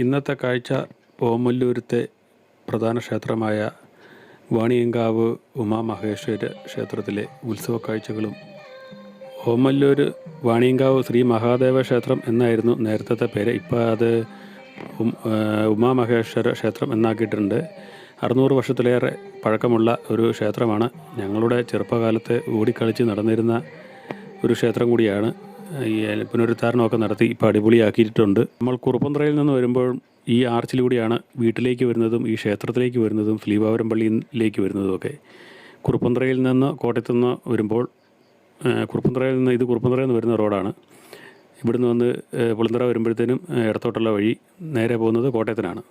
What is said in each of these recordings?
ഇന്നത്തെ കാഴ്ച ഓമല്ലൂരത്തെ പ്രധാന ക്ഷേത്രമായ വാണിയങ്കാവ് ഉമാമഹേശ്വര ക്ഷേത്രത്തിലെ ഉത്സവ കാഴ്ചകളും. ഓമല്ലൂർ വാണിയങ്കാവ് ശ്രീ മഹാദേവ ക്ഷേത്രം എന്നായിരുന്നു നേരത്തെ പേര്. ഇപ്പോൾ അത് ഉമാമഹേശ്വര ക്ഷേത്രം എന്നാക്കിയിട്ടുണ്ട്. 600 വർഷത്തിലേറെ പഴക്കമുള്ള ഒരു ക്ഷേത്രമാണ്. ഞങ്ങളുടെ ചെറുപ്പകാലത്ത് ഓടിക്കളിച്ച് നടന്നിരുന്ന ഒരു ക്ഷേത്രം കൂടിയാണ്. ഈ പുനരുദ്ധാരണമൊക്കെ നടത്തി ഇപ്പോൾ അടിപൊളിയാക്കിയിട്ടുണ്ട്. നമ്മൾ കുറുപ്പന്തറയിൽ നിന്ന് വരുമ്പോൾ ഈ ആർച്ചിലൂടെയാണ് വീട്ടിലേക്ക് വരുന്നതും ഈ ക്ഷേത്രത്തിലേക്ക് വരുന്നതും ശ്രീവാവരം പള്ളിയിലേക്ക് വരുന്നതുമൊക്കെ. കുറുപ്പന്തറയിൽ നിന്ന് കോട്ടയത്തു നിന്ന് വരുമ്പോൾ കുറുപ്പന്തറയിൽ നിന്ന് വരുന്ന റോഡാണ്. ഇവിടുന്ന് വന്ന് പുളിന്തറ വരുമ്പോഴത്തേനും ഇടത്തോട്ടുള്ള വഴി നേരെ പോകുന്നത് കോട്ടയത്തിനാണ്.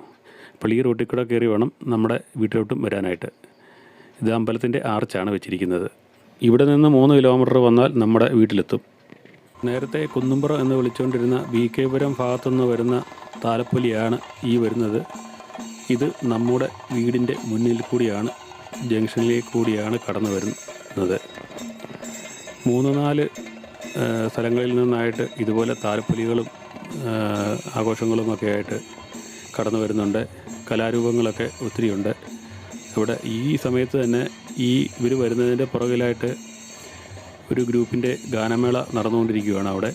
അപ്പോൾ ഈ റൂട്ടിൽ കൂടെ കയറി വേണം നമ്മുടെ വീട്ടിലോട്ടും വരാനായിട്ട്. ഇത് അമ്പലത്തിൻ്റെ ആർച്ചാണ് വെച്ചിരിക്കുന്നത്. ഇവിടെ നിന്ന് 3 കിലോമീറ്റർ വന്നാൽ നമ്മുടെ വീട്ടിലെത്തും. നേരത്തെ കുന്നുംപുറം എന്ന് വിളിച്ചുകൊണ്ടിരുന്ന BK പുരം ഭാഗത്തുനിന്ന് വരുന്ന താലപ്പൊലിയാണ് ഈ വരുന്നത്. ഇത് നമ്മുടെ വീടിൻ്റെ മുന്നിൽ കൂടിയാണ്, ജംഗ്ഷനിലേക്ക് കൂടിയാണ് കടന്നു വരുന്നത്. 3-4 സ്ഥലങ്ങളിൽ നിന്നായിട്ട് ഇതുപോലെ താലപ്പൊലികളും ആഘോഷങ്ങളുമൊക്കെ ആയിട്ട് കടന്നു വരുന്നുണ്ട്. കലാരൂപങ്ങളൊക്കെ ഒത്തിരിയുണ്ട് ഇവിടെ. ഈ സമയത്ത് തന്നെ ഇവർ വരുന്നതിൻ്റെ പുറകിലായിട്ട് ഒരു ഗ്രൂപ്പിൻ്റെ ഗാനമേള നടന്നുകൊണ്ടിരിക്കുകയാണ് അവിടെ.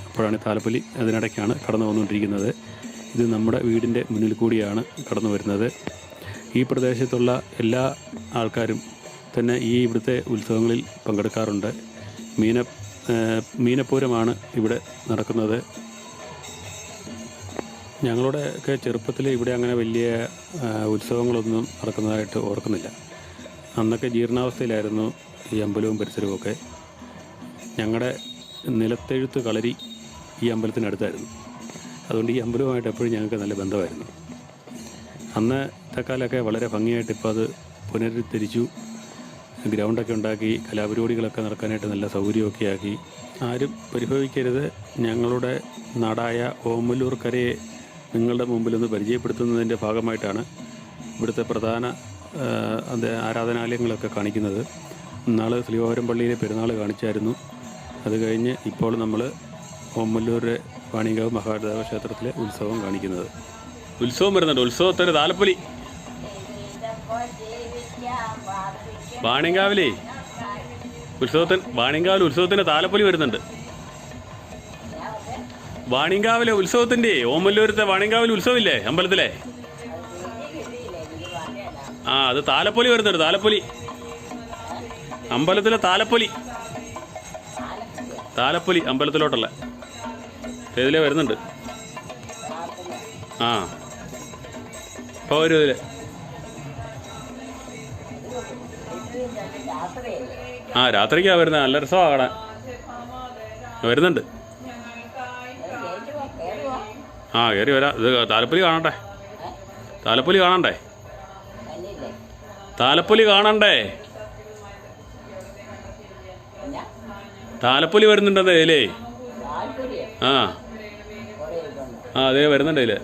അപ്പോഴാണ് താലപ്പൊലി അതിനിടയ്ക്കാണ് കടന്നു വന്നുകൊണ്ടിരിക്കുന്നത്. ഇത് നമ്മുടെ വീടിൻ്റെ മുന്നിൽ കൂടിയാണ് കടന്നു വരുന്നത്. ഈ പ്രദേശത്തുള്ള എല്ലാ ആൾക്കാരും തന്നെ ഇവിടുത്തെ ഉത്സവങ്ങളിൽ പങ്കെടുക്കാറുണ്ട്. മീനപ്പൂരമാണ് ഇവിടെ നടക്കുന്നത്. ഞങ്ങളുടെയൊക്കെ ചെറുപ്പത്തിൽ ഇവിടെ അങ്ങനെ വലിയ ഉത്സവങ്ങളൊന്നും നടക്കുന്നതായിട്ട് ഓർക്കുന്നില്ല. അന്നൊക്കെ ജീർണാവസ്ഥയിലായിരുന്നു ഈ അമ്പലവും പരിസരവുമൊക്കെ. ഞങ്ങളുടെ നിലത്തെഴുത്ത് കളരി ഈ അമ്പലത്തിനടുത്തായിരുന്നു. അതുകൊണ്ട് ഈ അമ്പലവുമായിട്ട് എപ്പോഴും ഞങ്ങൾക്ക് നല്ല ബന്ധമായിരുന്നു. അന്നത്തെ കാലമൊക്കെ വളരെ ഭംഗിയായിട്ട് ഇപ്പോൾ അത് പുനരുദ്ധരിച്ചു. ഗ്രൗണ്ടൊക്കെ ഉണ്ടാക്കി, കലാപരിപാടികളൊക്കെ നടക്കാനായിട്ട് നല്ല സൗകര്യമൊക്കെ ആക്കി. ആരും പരിഭവിക്കരുത്. ഞങ്ങളുടെ നാടായ ഓമല്ലൂർ കരയെ നിങ്ങളുടെ മുമ്പിലൊന്ന് പരിചയപ്പെടുത്തുന്നതിൻ്റെ ഭാഗമായിട്ടാണ് ഇവിടുത്തെ പ്രധാന ആരാധനാലയങ്ങളൊക്കെ കാണിക്കുന്നത്. ഇന്നാൾ ശ്രീവാവരം പള്ളിയിലെ പെരുന്നാൾ കാണിച്ചായിരുന്നു. അത് കഴിഞ്ഞ് ഇപ്പോൾ നമ്മൾ ഓമല്ലൂർ വാണിയങ്കാവ് മഹാദേവ ക്ഷേത്രത്തിലെ ഉത്സവം കാണിക്കുന്നത്. ഉത്സവം വരുന്നുണ്ട്. ഉത്സവത്തിന് താലപ്പൊലി വാണിയങ്കാവിൽ ഉത്സവത്തിന് താലപ്പൊലി വരുന്നുണ്ട്. വാണിയങ്കാവിലെ ഉത്സവത്തിൻ്റെ ഓമല്ലൂരത്തെ വാണിയങ്കാവിൽ ഉത്സവമില്ലേ അമ്പലത്തിലെ? അത് താലപ്പൊലി വരുന്നുണ്ട്. താലപ്പൊലി അമ്പലത്തിലെ താലപ്പൊലി അമ്പലത്തിലോട്ടുള്ള ഇതിലെ വരുന്നുണ്ട്. ഇപ്പോൾ വരും ഇതിൽ. രാത്രിക്കാണ് വരുന്നത്. നല്ല രസമാണ് കാണാൻ. വരുന്നുണ്ട്. കയറി വരാം. ഇത് താലപ്പൊലി കാണണ്ടേ? താലപ്പൊലി വരുന്നുണ്ടത് ഇതിലേ. അതേ വരുന്നുണ്ട് ഇതില്.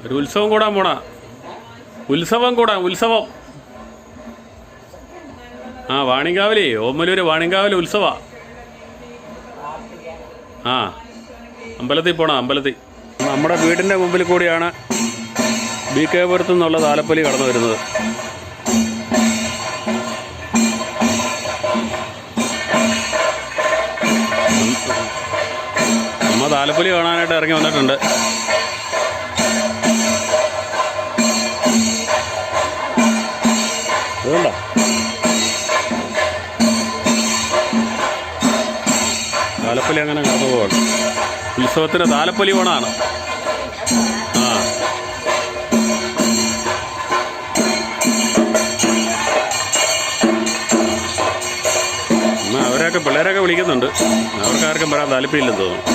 ഒരു ഉത്സവം കൂടാൻ പോണ. ഉത്സവം വാണിയങ്കാവിലേ, ഓമല്ലൂര് വാണിയങ്കാവിലെ ഉത്സവ. അമ്പലത്തിൽ പോണം. നമ്മുടെ വീടിൻ്റെ മുമ്പിൽ കൂടിയാണ് BK പുരത്തു നിന്നുള്ള താലപ്പൊലി കടന്നു വരുന്നത്. അമ്മ താലപ്പൊലി കാണാനായിട്ട് ഇറങ്ങി വന്നിട്ടുണ്ട്. അതുകൊണ്ടോ താലപ്പൊലി അങ്ങനെ കടന്നു പോവാണ്. ഉത്സവത്തിന് താലപ്പൊലി ഓണാണ്. പിള്ളേരൊക്കെ വിളിക്കുന്നുണ്ട്. അവർക്കാർക്കും വരാൻ താല്പര്യമില്ലെന്ന് തോന്നുന്നു.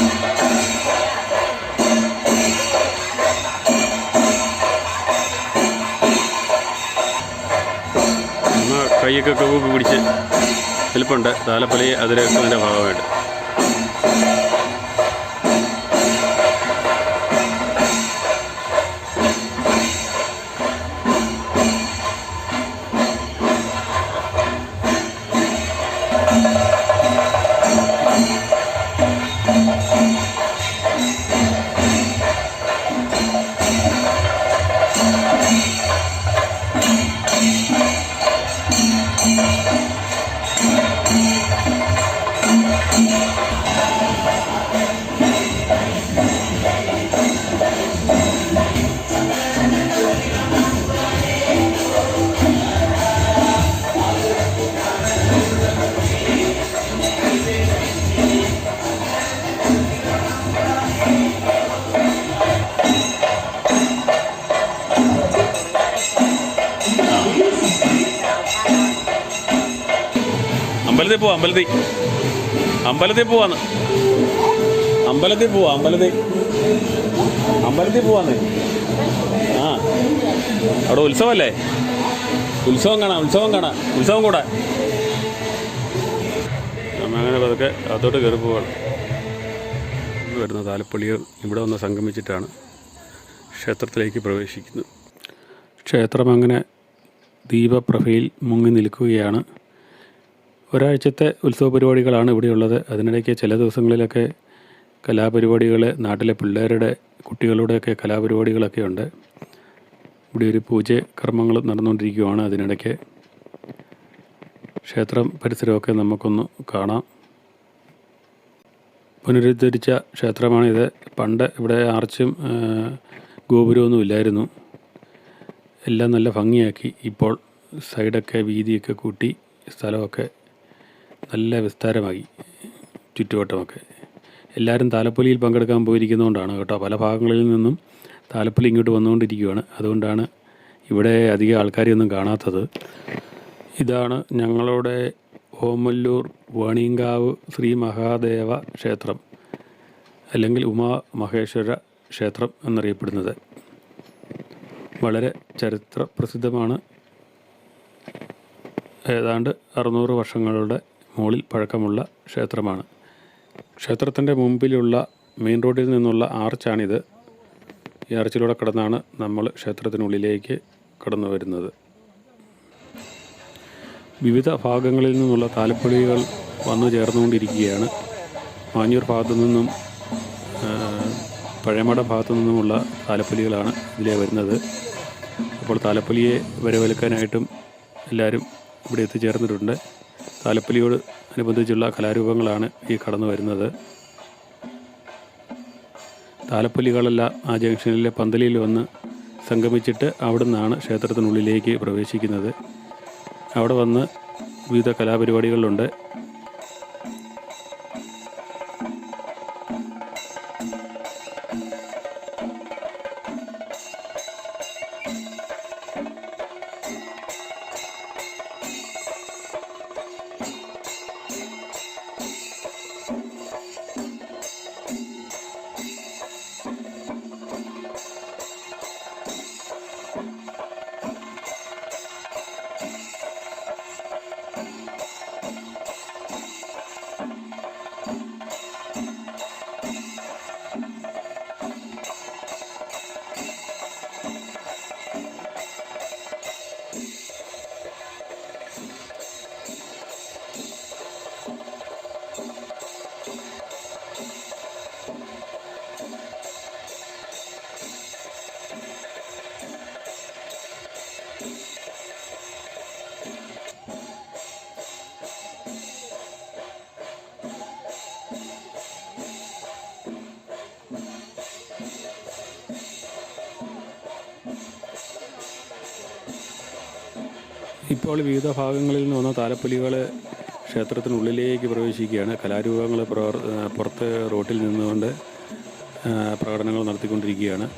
കൈയൊക്കെ കൂപ്പി പിടിച്ച് നിൽപ്പുണ്ട്. താലപ്പൊലി അതിരക്കുന്നതിൻ്റെ ഭാഗമായിട്ട്. അമ്പലത്തിൽ പോവാ, അമ്പലത്തിൽ പോവാന്ന്, അമ്പലത്തിൽ പോവാന്ന്. ആ, അവിടെ ഉത്സവമല്ലേ, ഉത്സവം കൂടാ. നമ്മ അങ്ങനെ പതുക്കെ അതോട്ട് കയറി പോവാണ്. വരുന്ന താലപ്പൊലികൾ ഇവിടെ വന്ന് സംഗമിച്ചിട്ടാണ് ക്ഷേത്രത്തിലേക്ക് പ്രവേശിക്കുന്നത്. ക്ഷേത്രം അങ്ങനെ ദീപപ്രഭയിൽ മുങ്ങി നിൽക്കുകയാണ്. ഒരാഴ്ചത്തെ ഉത്സവ പരിപാടികളാണ് ഇവിടെയുള്ളത്. അതിനിടയ്ക്ക് ചില ദിവസങ്ങളിലൊക്കെ കലാപരിപാടികൾ, നാട്ടിലെ പിള്ളേരുടെ കുട്ടികളുടെയൊക്കെ കലാപരിപാടികളൊക്കെ ഉണ്ട്. ഇവിടെ ഒരു പൂജ കർമ്മങ്ങൾ നടന്നുകൊണ്ടിരിക്കുകയാണ്. അതിനിടയ്ക്ക് ക്ഷേത്രം പരിസരമൊക്കെ നമുക്കൊന്ന് കാണാം. പുനരുദ്ധരിച്ച ക്ഷേത്രമാണിത്. പണ്ട് ഇവിടെ ആർച്ചും ഗോപുരമൊന്നും ഇല്ലായിരുന്നു. എല്ലാം നല്ല ഭംഗിയാക്കി. ഇപ്പോൾ സൈഡൊക്കെ വീതിയൊക്കെ കൂട്ടി സ്ഥലമൊക്കെ നല്ല വിസ്താരമായി, ചുറ്റുവട്ടമൊക്കെ. എല്ലാവരും താലപ്പൊലിയിൽ പങ്കെടുക്കാൻ പോയിരിക്കുന്നതുകൊണ്ടാണ് കേട്ടോ. പല ഭാഗങ്ങളിൽ നിന്നും താലപ്പൊലി ഇങ്ങോട്ട് വന്നുകൊണ്ടിരിക്കുകയാണ്. അതുകൊണ്ടാണ് ഇവിടെ അധികം ആൾക്കാരെയൊന്നും കാണാത്തത്. ഇതാണ് ഞങ്ങളുടെ ഓമല്ലൂർ വാണിയങ്കാവ് ശ്രീ മഹാദേവ ക്ഷേത്രം, അല്ലെങ്കിൽ ഉമാ മഹേശ്വര ക്ഷേത്രം എന്നറിയപ്പെടുന്നത്. വളരെ ചരിത്ര പ്രസിദ്ധമാണ്. ഏതാണ്ട് 600 വർഷങ്ങളുടെ മുകളിൽ പഴക്കമുള്ള ക്ഷേത്രമാണ്. ക്ഷേത്രത്തിൻ്റെ മുമ്പിലുള്ള മെയിൻ റോഡിൽ നിന്നുള്ള ആർച്ചാണിത്. ഈ ആർച്ചിലൂടെ കടന്നാണ് നമ്മൾ ക്ഷേത്രത്തിനുള്ളിലേക്ക് കടന്നു വരുന്നത്. വിവിധ ഭാഗങ്ങളിൽ നിന്നുള്ള താലപ്പൊലികൾ വന്നു ചേർന്നുകൊണ്ടിരിക്കുകയാണ്. മാഞ്ഞൂർ ഭാഗത്തു നിന്നും പഴമട ഭാഗത്തു നിന്നുമുള്ള താലപ്പൊലികളാണ് ഇതിലെ വരുന്നത്. അപ്പോൾ താലപ്പൊലിയെ വരവേൽക്കാനായിട്ടും എല്ലാവരും ഇവിടെ എത്തിച്ചേർന്നിട്ടുണ്ട്. താലപ്പൊലിയോട് അനുബന്ധിച്ചുള്ള കലാരൂപങ്ങളാണ് ഈ കടന്നു വരുന്നത്. താലപ്പൊലികളെല്ലാം ആ ജംഗ്ഷനിലെ പന്തലിൽ വന്ന് സംഗമിച്ചിട്ട് അവിടെ നിന്നാണ് ക്ഷേത്രത്തിനുള്ളിലേക്ക് പ്രവേശിക്കുന്നത്. അവിടെ വന്ന് വിവിധ കലാപരിപാടികളുണ്ട്. ഇപ്പോൾ വിവിധ ഭാഗങ്ങളിൽ നിന്ന് വന്ന താലപ്പൊലികൾ ക്ഷേത്രത്തിനുള്ളിലേക്ക് പ്രവേശിക്കുകയാണ്. കലാരൂപങ്ങൾ പുറത്ത് റോട്ടിൽ നിന്നുകൊണ്ട് പ്രകടനങ്ങൾ നടത്തിക്കൊണ്ടിരിക്കുകയാണ്.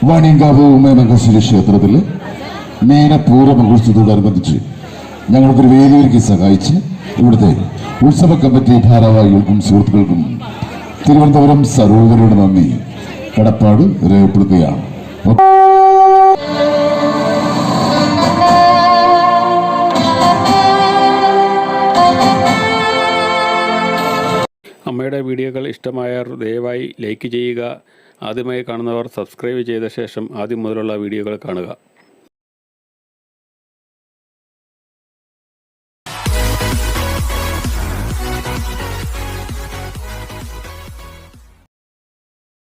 വാണിയങ്കാവ് ഉമയമഹേശ്വരി ക്ഷേത്രത്തിൽ മേനപൂർവ്വ മഹോത്സവത്തോടനുബന്ധിച്ച് ഞങ്ങൾക്കൊരു വേദിയൊരുക്കി സഹായിച്ച് ഇവിടുത്തെ ഉത്സവ കമ്മിറ്റി ഭാരവാഹികൾക്കും സുഹൃത്തുക്കൾക്കും തിരുവനന്തപുരം സരോവരയുടെ നന്ദി കടപ്പാട് രേഖപ്പെടുത്തുകയാണ്. അമ്മയുടെ വീഡിയോകൾ ഇഷ്ടമായവർ ദയവായി ലൈക്ക് ചെയ്യുക. ആദ്യമായി കാണുന്നവർ സബ്സ്ക്രൈബ് ചെയ്ത ശേഷം ആദ്യം മുതലുള്ള വീഡിയോകൾ കാണുക.